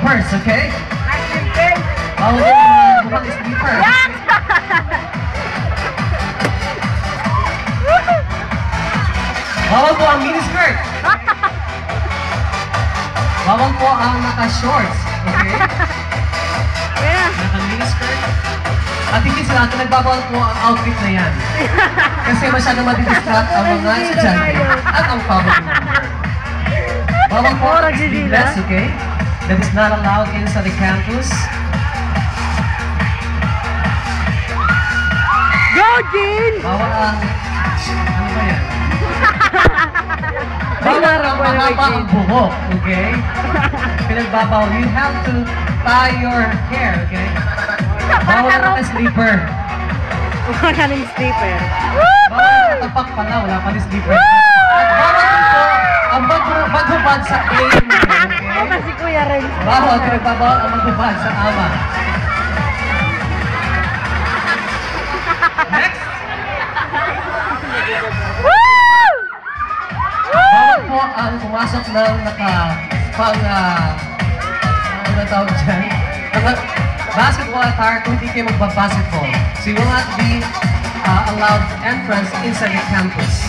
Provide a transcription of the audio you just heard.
sleepers, okay? Bawal din mukhang sleeper. Bawal po ang miniskirt. Bawal po ang naka-shorts, okay? Naka-miniskirt. At higit sa lahat, nagbabawal po ang outfit na yan. Kasi masyadong madidistract ang mga estudyante at ang public member. Bawal po ang sleeveless, okay? That is not allowed inside the campus. Go, Jean! Bawal ang... Ano ba yan? Bawal ang mahaba ang buhok, okay? Pinagbabawal. You have to tie your hair, okay? Bawal ang sleeper. Wala ka ng sleeper. Bawal ang tapak pala, wala pa ni sleeper. At bawal din po ang maghubad sa claim, okay? Ako si Kuya Ren. Bawal, pinagbabawal ang maghubad sa ama. Next! Bawal po ang pumasok ng ano tawag dyan? Basketball attire kung hindi kayo magbabasketball. So you will not be allowed entrance inside the campus.